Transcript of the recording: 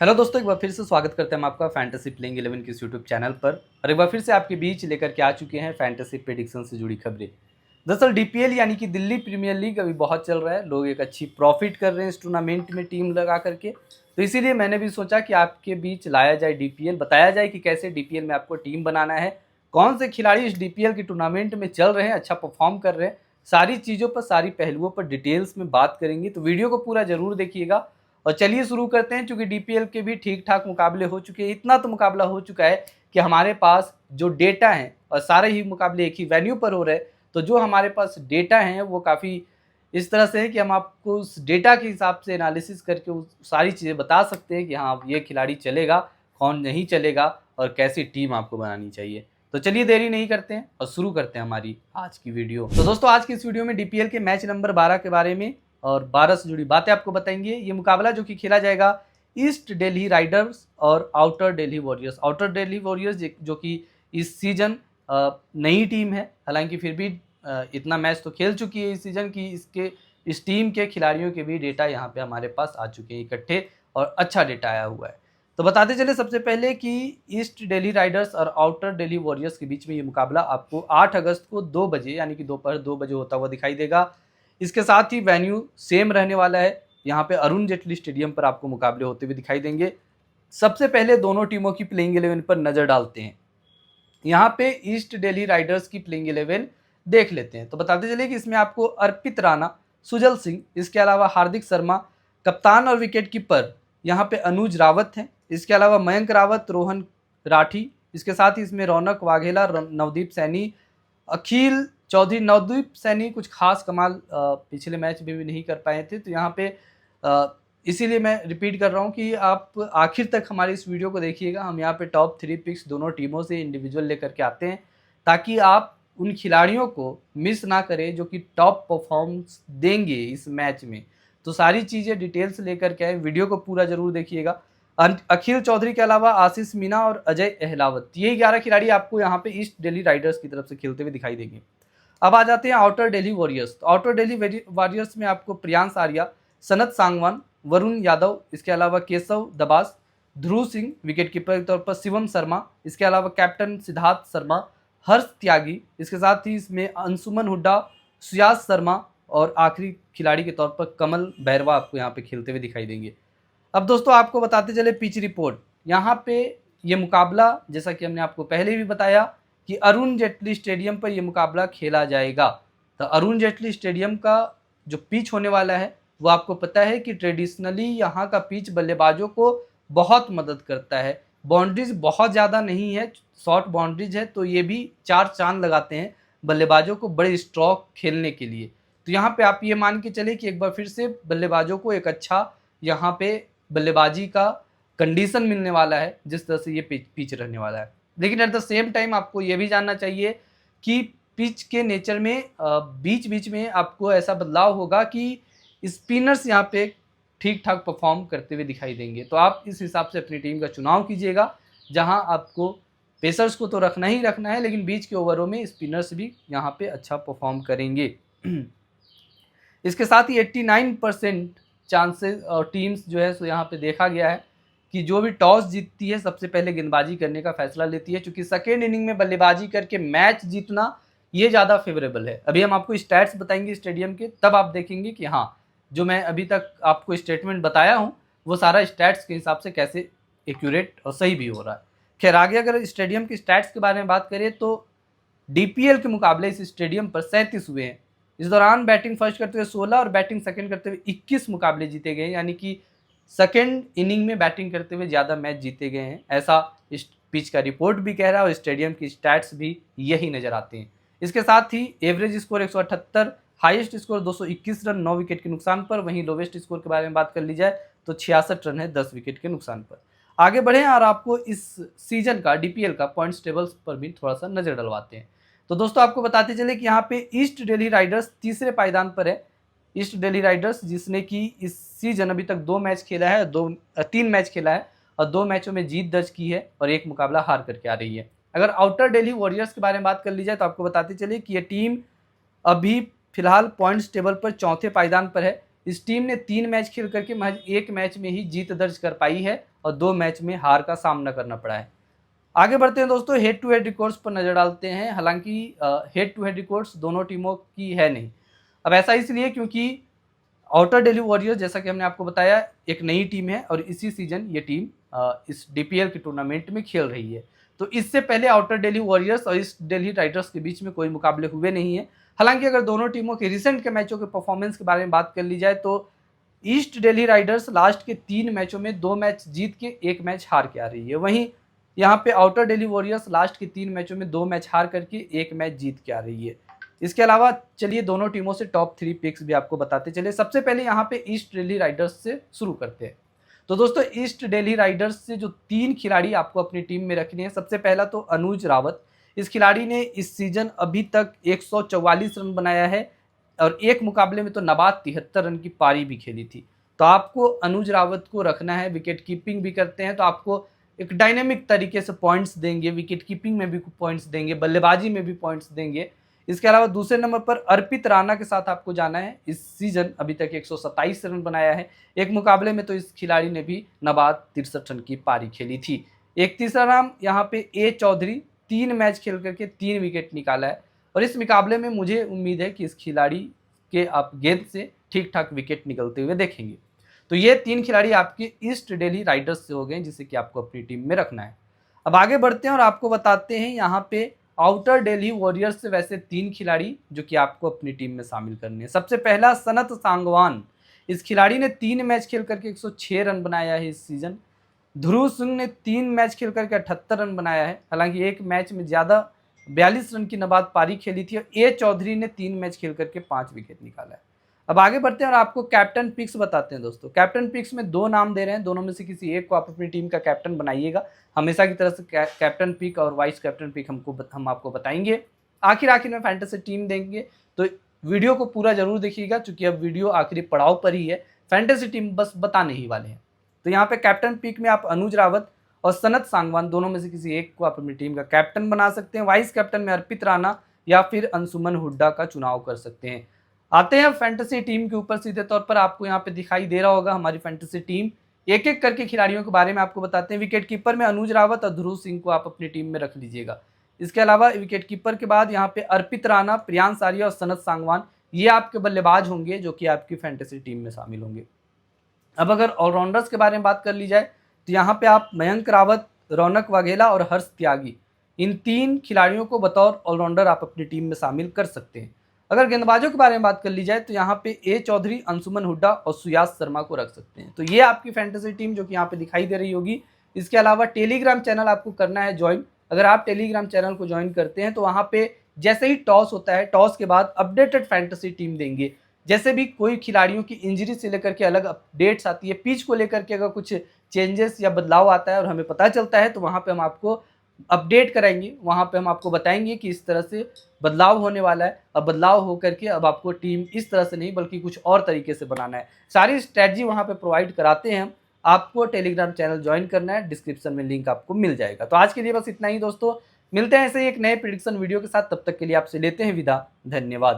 Hello दोस्तों, एक बार फिर से स्वागत करते हैं हम आपका फैंटेसी प्लेइंग 11 के इस यूट्यूब चैनल पर। और एक बार फिर से आपके बीच लेकर के आ चुके हैं फैंटेसी प्रेडिक्शन से जुड़ी खबरें। दरअसल डीपीएल यानी कि दिल्ली प्रीमियर लीग अभी बहुत चल रहा है, लोग एक अच्छी प्रॉफिट कर रहे हैं इस टूर्नामेंट में टीम लगा करके। तो इसीलिए मैंने भी सोचा कि आपके बीच लाया जाए डीपीएल, बताया जाए कि कैसे डीपीएल में आपको टीम बनाना है, कौन से खिलाड़ी इस डीपीएल के टूर्नामेंट में चल रहे हैं, अच्छा परफॉर्म कर रहे हैं। सारी चीज़ों पर, सारी पहलुओं पर डिटेल्स में बात करेंगे, तो वीडियो को पूरा जरूर देखिएगा। और चलिए शुरू करते हैं, क्योंकि डीपीएल के भी ठीक ठाक मुकाबले हो चुके हैं। इतना तो मुकाबला हो चुका है कि हमारे पास जो डेटा है, और सारे ही मुकाबले एक ही वेन्यू पर हो रहे हैं, तो जो हमारे पास डेटा है वो काफ़ी इस तरह से है कि हम आपको उस डेटा के हिसाब से एनालिसिस करके उस सारी चीज़ें बता सकते हैं कि हाँ ये खिलाड़ी चलेगा, कौन नहीं चलेगा, और कैसी टीम आपको बनानी चाहिए। तो चलिए देरी नहीं करते हैं और शुरू करते हैं हमारी आज की वीडियो। तो दोस्तों, आज की इस वीडियो में डीपीएल के मैच नंबर 12 के बारे में और 12 से जुड़ी बातें आपको बताएंगे। ये मुकाबला जो कि खेला जाएगा ईस्ट दिल्ली राइडर्स और outer Delhi warriors. Outer Delhi warriors जो कि इस सीजन नई टीम है, हालांकि फिर भी इतना मैच तो खेल चुकी है इस सीजन की। इस टीम के खिलाड़ियों के भी डेटा यहाँ पे हमारे पास आ चुके हैं इकट्ठे, और अच्छा डेटा आया हुआ है। तो बताते चले सबसे पहले कि ईस्ट दिल्ली राइडर्स और आउटर दिल्ली वॉरियर्स के बीच में ये मुकाबला आपको 8 अगस्त को 2 बजे यानी कि दोपहर 2 बजे होता हुआ दिखाई देगा। इसके साथ ही वेन्यू सेम रहने वाला है, यहाँ पे अरुण जेटली स्टेडियम पर आपको मुकाबले होते हुए दिखाई देंगे। सबसे पहले दोनों टीमों की प्लेइंग 11 पर नज़र डालते हैं। यहाँ पे ईस्ट दिल्ली राइडर्स की प्लेइंग 11 देख लेते हैं। तो बताते चलिए कि इसमें आपको अर्पित राणा, सुजल सिंह, इसके अलावा हार्दिक शर्मा, कप्तान और विकेट कीपर यहाँ पे अनुज रावत हैं। इसके अलावा मयंक रावत, रोहन राठी, इसके साथ ही इसमें रौनक वाघेला, नवदीप सैनी, अखिल चौधरी। नवदीप सैनी कुछ खास कमाल पिछले मैच में भी नहीं कर पाए थे, तो यहाँ पे इसीलिए मैं रिपीट कर रहा हूँ कि आप आखिर तक हमारी इस वीडियो को देखिएगा। हम यहाँ पे टॉप 3 पिक्स दोनों टीमों से इंडिविजुअल लेकर के आते हैं, ताकि आप उन खिलाड़ियों को मिस ना करें जो कि टॉप परफॉर्मेंस देंगे इस मैच में। तो सारी चीज़ें डिटेल्स लेकर के आए, वीडियो को पूरा जरूर देखिएगा। अखिल चौधरी के अलावा आशीष मीना और अजय अहलावत, ये 11 खिलाड़ी आपको यहाँ पे ईस्ट दिल्ली राइडर्स की तरफ से खेलते हुए दिखाई देंगे। अब आ जाते हैं आउटर दिल्ली वॉरियर्स। तो आउटर दिल्ली वॉरियर्स में आपको प्रियांश आर्या, सनत सांगवान, वरुण यादव, इसके अलावा केशव दबास, ध्रुव सिंह विकेट कीपर के तौर पर, शिवम शर्मा, इसके अलावा कैप्टन सिद्धार्थ शर्मा, हर्ष त्यागी, इसके साथ ही इसमें अंशुमन हुड्डा, सुयाज शर्मा, और आखिरी खिलाड़ी के तौर पर कमल बैरवा आपको यहाँ पे खेलते हुए दिखाई देंगे। अब दोस्तों आपको बताते चले पिच रिपोर्ट। यहाँ पे ये मुकाबला, जैसा कि हमने आपको पहले भी बताया कि अरुण जेटली स्टेडियम पर यह मुकाबला खेला जाएगा। तो अरुण जेटली स्टेडियम का जो पिच होने वाला है वो आपको पता है कि ट्रेडिशनली यहाँ का पिच बल्लेबाजों को बहुत मदद करता है। बाउंड्रीज बहुत ज़्यादा नहीं है, शॉर्ट बाउंड्रीज है, तो ये भी 4 चांद लगाते हैं बल्लेबाजों को बड़े स्ट्रोक खेलने के लिए। तो यहाँ पे आप ये मान के चले कि एक बार फिर से बल्लेबाजों को एक अच्छा यहाँ पे बल्लेबाजी का कंडीशन मिलने वाला है, जिस तरह से ये पिच रहने वाला है। लेकिन एट द सेम टाइम आपको ये भी जानना चाहिए कि पिच के नेचर में बीच बीच में आपको ऐसा बदलाव होगा कि स्पिनर्स यहाँ पे ठीक ठाक परफॉर्म करते हुए दिखाई देंगे। तो आप इस हिसाब से अपनी टीम का चुनाव कीजिएगा, जहाँ आपको पेसर्स को तो रखना ही रखना है, लेकिन बीच के ओवरों में स्पिनर्स भी यहाँ पे अच्छा परफॉर्म करेंगे। इसके साथ ही 89% चांसेस और टीम्स जो है सो यहाँ पे देखा गया है कि जो भी टॉस जीतती है सबसे पहले गेंदबाजी करने का फैसला लेती है, क्योंकि सेकेंड इनिंग में बल्लेबाजी करके मैच जीतना ये ज़्यादा फेवरेबल है। अभी हम आपको स्टैट्स बताएंगे स्टेडियम के, तब आप देखेंगे कि हाँ जो मैं अभी तक आपको स्टेटमेंट बताया हूँ वो सारा स्टैट्स के हिसाब से कैसे एक्यूरेट और सही भी हो रहा है। खैर आगे अगर स्टेडियम के स्टैट्स के बारे में बात करें तो डीपीएल के मुकाबले इस स्टेडियम पर 37 हुए हैं। इस दौरान बैटिंग फर्स्ट करते हुए 16 और बैटिंग सेकंड करते हुए 21 मुकाबले जीते गए, यानी कि सेकंड इनिंग में बैटिंग करते हुए ज़्यादा मैच जीते गए हैं, ऐसा इस पिच का रिपोर्ट भी कह रहा है और स्टेडियम की स्टैट्स भी यही नज़र आते हैं। इसके साथ ही average score 178, highest score 221 run 9 wicket के नुकसान पर। वहीं लोवेस्ट स्कोर के बारे में बात कर ली जाए तो 66 रन है 10 विकेट के नुकसान पर। आगे बढ़ें और आपको इस सीजन का डीपीएल का पॉइंट्स टेबल्स पर भी थोड़ा सा नज़र डलवाते हैं। तो दोस्तों आपको बताते चले कि यहाँ पे ईस्ट दिल्ली राइडर्स तीसरे पायदान पर है। ईस्ट दिल्ली राइडर्स जिसने कि इस सीजन अभी तक 2 मैच खेला है, 3 मैच खेला है और 2 मैचों में जीत दर्ज की है और 1 मुकाबला हार करके आ रही है। अगर आउटर दिल्ली वॉरियर्स के बारे में बात कर ली जाए तो आपको बताते चले कि ये टीम अभी फिलहाल पॉइंट्स टेबल पर चौथे पायदान पर है। इस टीम ने 3 मैच खेल करके महज 1 मैच में ही जीत दर्ज कर पाई है और 2 मैच में हार का सामना करना पड़ा है। आगे बढ़ते हैं दोस्तों, हेड टू हेड रिकॉर्ड्स पर नज़र डालते हैं। हालांकि हेड टू हेड रिकॉर्ड्स दोनों टीमों की है नहीं। अब ऐसा इसलिए क्योंकि आउटर दिल्ली वॉरियर्स, जैसा कि हमने आपको बताया, एक नई टीम है और इसी सीजन ये टीम इस डीपीएल के टूर्नामेंट में खेल रही है। तो इससे पहले आउटर दिल्ली वॉरियर्स और ईस्ट दिल्ली राइडर्स के बीच में कोई मुकाबले हुए नहीं है। हालांकि अगर दोनों टीमों के रिसेंट के मैचों के परफॉर्मेंस के बारे में बात कर ली जाए तो ईस्ट दिल्ली राइडर्स लास्ट के 3 मैचों में 2 मैच जीत के 1 मैच हार के आ रही है। वहीं यहाँ पे आउटर दिल्ली वॉरियर्स लास्ट के 3 मैचों में 2 मैच हार करके 1 मैच जीत के आ रही है। इसके अलावा चलिए दोनों टीमों से टॉप 3 पिक्स भी आपको बताते चले। सबसे पहले यहाँ पे ईस्ट दिल्ली राइडर्स से शुरू करते हैं। तो दोस्तों, ईस्ट दिल्ली राइडर्स से जो 3 खिलाड़ी आपको अपनी टीम में रखने हैं, सबसे पहला तो अनुज रावत। इस खिलाड़ी ने इस सीजन अभी तक 144 रन बनाया है और एक मुकाबले में तो नबाद 73 रन की पारी भी खेली थी। तो आपको अनुज रावत को रखना है। विकेट कीपिंग भी करते हैं तो आपको एक डायनेमिक तरीके से पॉइंट्स देंगे, विकेट कीपिंग में भी पॉइंट्स देंगे, बल्लेबाजी में भी पॉइंट्स देंगे। इसके अलावा दूसरे नंबर पर अर्पित राणा के साथ आपको जाना है। इस सीजन अभी तक 127 रन बनाया है। एक मुकाबले में तो इस खिलाड़ी ने भी नबाद 63 रन की पारी खेली थी। एक तीसरा नाम यहाँ पे ए चौधरी, 3 मैच खेल करके 3 विकेट निकाला है और इस मुकाबले में मुझे उम्मीद है कि इस खिलाड़ी के आप गेंद से ठीक ठाक विकेट निकलते हुए देखेंगे। तो ये 3 खिलाड़ी आपके ईस्ट दिल्ली राइडर्स से हो गए जिसे कि आपको अपनी टीम में रखना है। अब आगे बढ़ते हैं और आपको बताते हैं यहाँ पे आउटर दिल्ली वॉरियर्स से वैसे 3 खिलाड़ी जो कि आपको अपनी टीम में शामिल करने हैं। सबसे पहला सनत सांगवान। इस खिलाड़ी ने 3 मैच खेल करके 106 रन बनाया है इस सीजन। ध्रुव सिंह ने 3 मैच खेल करके 78 रन बनाया है। हालांकि एक मैच में ज़्यादा 42 रन की नबाद पारी खेली थी और ए चौधरी ने 3 मैच खेल करके 5 विकेट निकाला है। अब आगे बढ़ते हैं और आपको कैप्टन पिक्स बताते हैं दोस्तों। कैप्टन पिक्स में 2 नाम दे रहे हैं, दोनों में से किसी एक को आप अपनी टीम का कैप्टन बनाइएगा। हमेशा की तरह से कैप्टन पिक और वाइस कैप्टन पिक हम आपको बताएंगे। आखिर में फैंटेसी टीम देंगे, तो वीडियो को पूरा जरूर देखिएगा क्योंकि अब वीडियो आखिरी पड़ाव पर ही है। फैंटेसी टीम बस बताने ही वाले हैं। तो यहाँ पे कैप्टन पिक में आप अनुज रावत और सनत सांगवान दोनों में से किसी एक को आप अपनी टीम का कैप्टन बना सकते हैं। वाइस कैप्टन में अर्पित राणा या फिर अंशुमन हुड्डा का चुनाव कर सकते हैं। आते हैं फैंटेसी टीम के ऊपर। सीधे तौर पर आपको यहाँ पे दिखाई दे रहा होगा हमारी फैंटेसी टीम। एक एक करके खिलाड़ियों के बारे में आपको बताते हैं। विकेट कीपर में अनुज रावत और ध्रुव सिंह को आप अपनी टीम में रख लीजिएगा। इसके अलावा विकेट कीपर के बाद यहाँ पे अर्पित राणा, प्रियांश आर्या और सनत सांगवान, ये आपके बल्लेबाज होंगे जो कि आपकी फैंटेसी टीम में शामिल होंगे। अब अगर ऑलराउंडर्स के बारे में बात कर ली जाए तो यहाँ पे आप मयंक रावत, रौनक वाघेला और हर्ष त्यागी, इन 3 खिलाड़ियों को बतौर ऑलराउंडर आप अपनी टीम में शामिल कर सकते हैं। अगर गेंदबाजों के बारे में बात कर ली जाए तो यहाँ पे ए चौधरी, अंशुमन हुड्डा और सुयास शर्मा को रख सकते हैं। तो ये आपकी फैंटेसी टीम जो कि यहाँ पे दिखाई दे रही होगी। इसके अलावा टेलीग्राम चैनल आपको करना है ज्वाइन। अगर आप टेलीग्राम चैनल को ज्वाइन करते हैं तो वहाँ पे जैसे ही टॉस होता है, टॉस के बाद अपडेटेड फैंटेसी टीम देंगे। जैसे भी कोई खिलाड़ियों की इंजरी से लेकर के अलग अपडेट्स आती है, पिच को लेकर के अगर कुछ चेंजेस या बदलाव आता है और हमें पता चलता है तो वहाँ पे हम आपको अपडेट कराएंगे। वहाँ पे हम आपको बताएंगे कि इस तरह से बदलाव होने वाला है। अब बदलाव हो करके अब आपको टीम इस तरह से नहीं बल्कि कुछ और तरीके से बनाना है। सारी स्ट्रैटेजी वहाँ पे प्रोवाइड कराते हैं हम। आपको टेलीग्राम चैनल ज्वाइन करना है, डिस्क्रिप्शन में लिंक आपको मिल जाएगा। तो आज के लिए बस इतना ही दोस्तों। मिलते हैं ऐसे ही एक नए प्रेडिक्शन वीडियो के साथ। तब तक के लिए आपसे लेते हैं विदा। धन्यवाद।